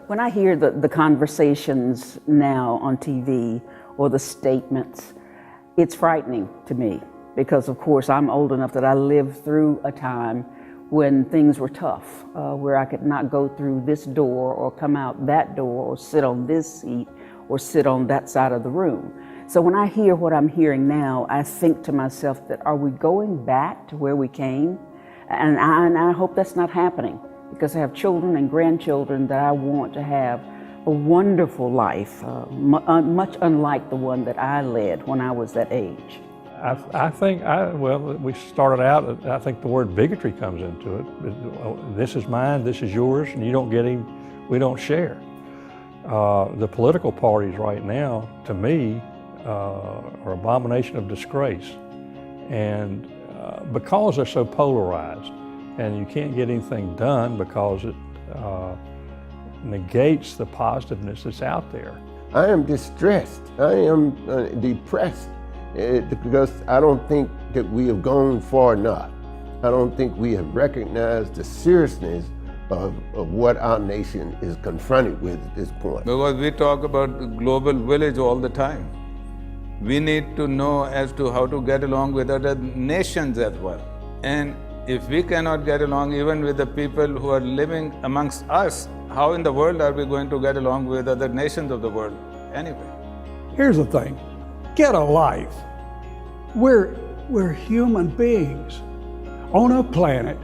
When I hear the conversations now on TV or the statements, it's frightening to me because, of course, I'm old enough that I lived through a time when things were tough, where I could not go through this door or come out that door or sit on this seat or sit on that side of the room. So when I hear what I'm hearing now, I think to myself that are we going back to where we came? And I hope that's not happening, because I have children and grandchildren that I want to have a wonderful life, much unlike the one that I led when I was that age. I think, we started out, I think the word bigotry comes into it. This is mine, this is yours, and you don't get him, we don't share. The political parties right now, to me, are abomination of disgrace. And because they're so polarized, and you can't get anything done because it negates the positiveness that's out there. I am distressed. I am depressed because I don't think that we have gone far enough. I don't think we have recognized the seriousness of what our nation is confronted with at this point. Because we talk about the global village all the time. We need to know as to how to get along with other nations as well. And if we cannot get along even with the people who are living amongst us, how in the world are we going to get along with other nations of the world anyway? Here's the thing, get a life. We're human beings on a planet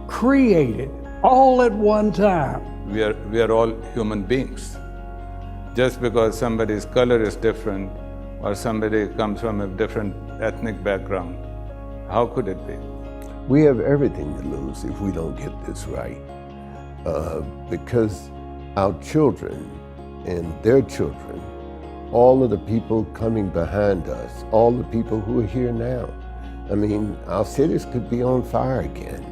created all at one time. We are all human beings. Just because somebody's color is different or somebody comes from a different ethnic background, how could it be? We have everything to lose if we don't get this right, because our children and their children, all of the people coming behind us, all the people who are here now, I mean, our cities could be on fire again.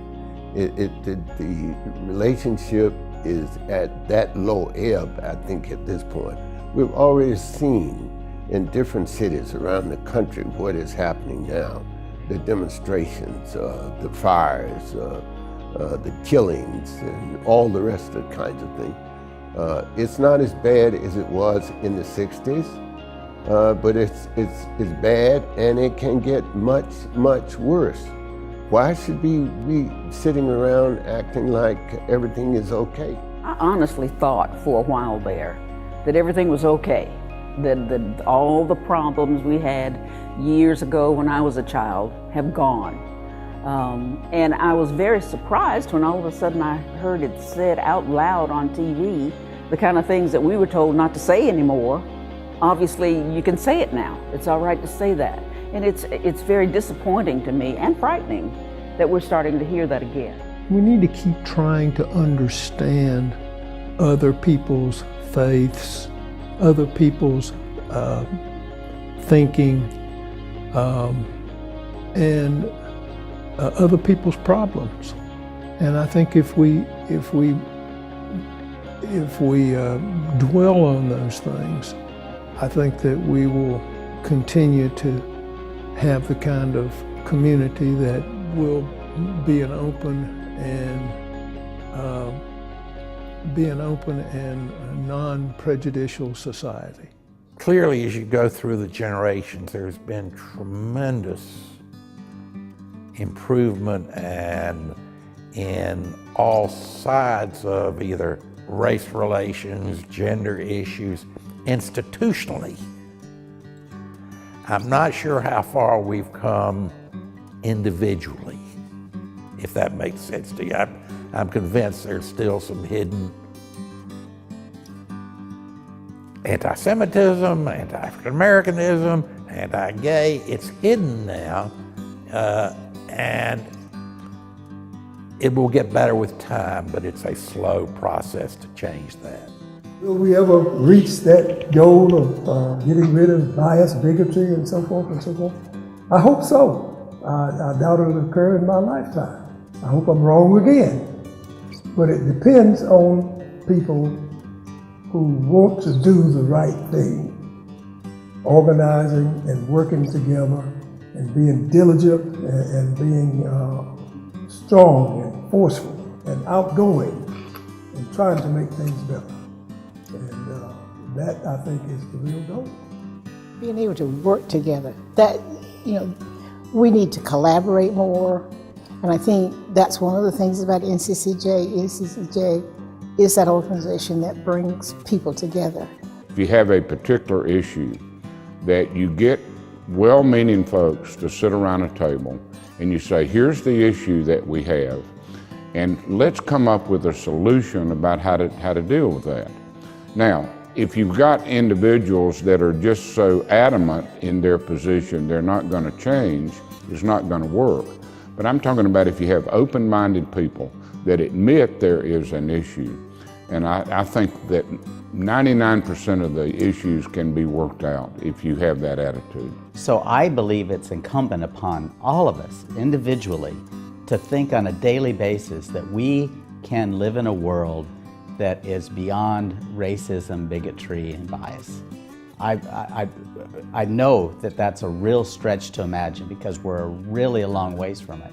The relationship is at that low ebb, I think, at this point. We've already seen in different cities around the country what is happening now. The demonstrations, the fires, the killings, and all the rest of the kinds of things. It's not as bad as it was in the 60s, but it's bad, and it can get much, much worse. Why should we be sitting around acting like everything is okay? I honestly thought for a while there that everything was okay, that all the problems we had years ago when I was a child have gone. And I was very surprised when all of a sudden I heard it said out loud on TV, the kind of things that we were told not to say anymore. Obviously, you can say it now. It's all right to say that. And it's very disappointing to me and frightening that we're starting to hear that again. We need to keep trying to understand other people's faiths, other people's thinking, and other people's problems. And I think if we dwell on those things, I think that we will continue to have the kind of community that will be an open and non-prejudicial society. Clearly, as you go through the generations, there's been tremendous improvement and in all sides of either race relations, gender issues, institutionally. I'm not sure how far we've come individually, if that makes sense to you. I'm convinced there's still some hidden anti-Semitism, anti-African-Americanism, anti-gay. It's hidden now, and it will get better with time, but it's a slow process to change that. Will we ever reach that goal of getting rid of bias, bigotry, and so forth and so forth? I hope so. I doubt it'll occur in my lifetime. I hope I'm wrong again. But it depends on people who want to do the right thing, organizing and working together and being diligent and being strong and forceful and outgoing and trying to make things better. And that, I think, is the real goal. Being able to work together, that, we need to collaborate more. And I think that's one of the things about NCCJ. NCCJ is that organization that brings people together. If you have a particular issue, that you get well-meaning folks to sit around a table and you say, here's the issue that we have, and let's come up with a solution about how to deal with that. Now, if you've got individuals that are just so adamant in their position they're not going to change, it's not going to work. But I'm talking about if you have open-minded people that admit there is an issue, and I think that 99% of the issues can be worked out if you have that attitude. So I believe it's incumbent upon all of us individually to think on a daily basis that we can live in a world that is beyond racism, bigotry, and bias. I know that that's a real stretch to imagine because we're really a long ways from it.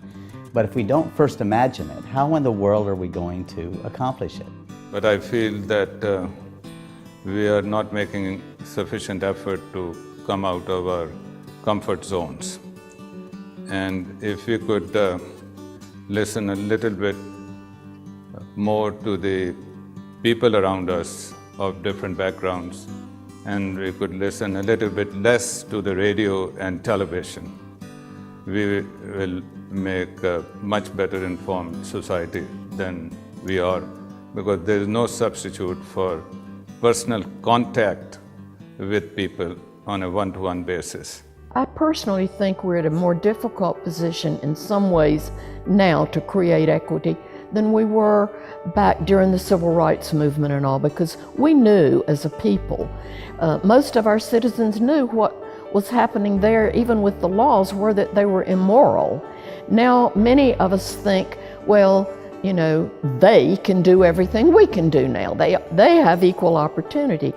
But if we don't first imagine it, how in the world are we going to accomplish it? But I feel that we are not making sufficient effort to come out of our comfort zones. And if we could listen a little bit more to the people around us of different backgrounds, and we could listen a little bit less to the radio and television, we will make a much better informed society than we are, because there is no substitute for personal contact with people on a one-to-one basis. I personally think we're at a more difficult position in some ways now to create equity than we were back during the civil rights movement and all, because we knew as a people, most of our citizens knew what was happening there, even with the laws, were that they were immoral. Now many of us think, well, they can do everything we can do now. They have equal opportunity.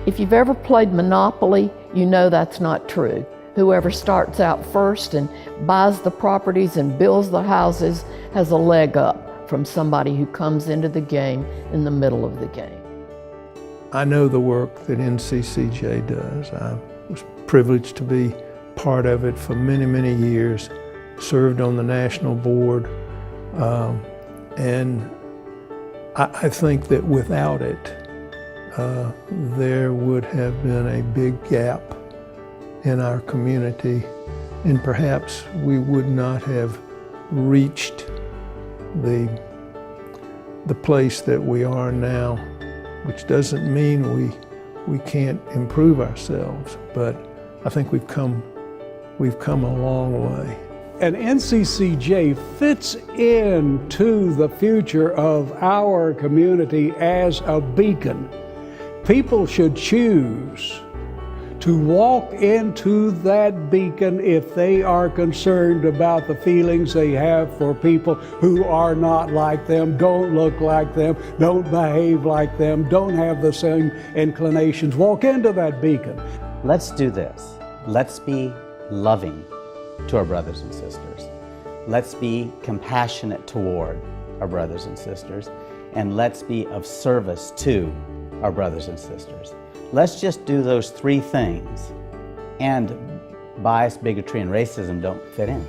If you've ever played Monopoly, you know that's not true. Whoever starts out first and buys the properties and builds the houses has a leg up from somebody who comes into the game in the middle of the game. I know the work that NCCJ does. I was privileged to be part of it for many, many years, served on the national board, and I think that without it, there would have been a big gap in our community, and perhaps we would not have reached the place that we are now, which doesn't mean we can't improve ourselves, but I think we've come a long way. And NCCJ fits into the future of our community as a beacon. People should choose to walk into that beacon if they are concerned about the feelings they have for people who are not like them, don't look like them, don't behave like them, don't have the same inclinations. Walk into that beacon. Let's do this. Let's be loving to our brothers and sisters. Let's be compassionate toward our brothers and sisters, and let's be of service to our brothers and sisters. Let's just do those three things, and bias, bigotry, and racism don't fit in.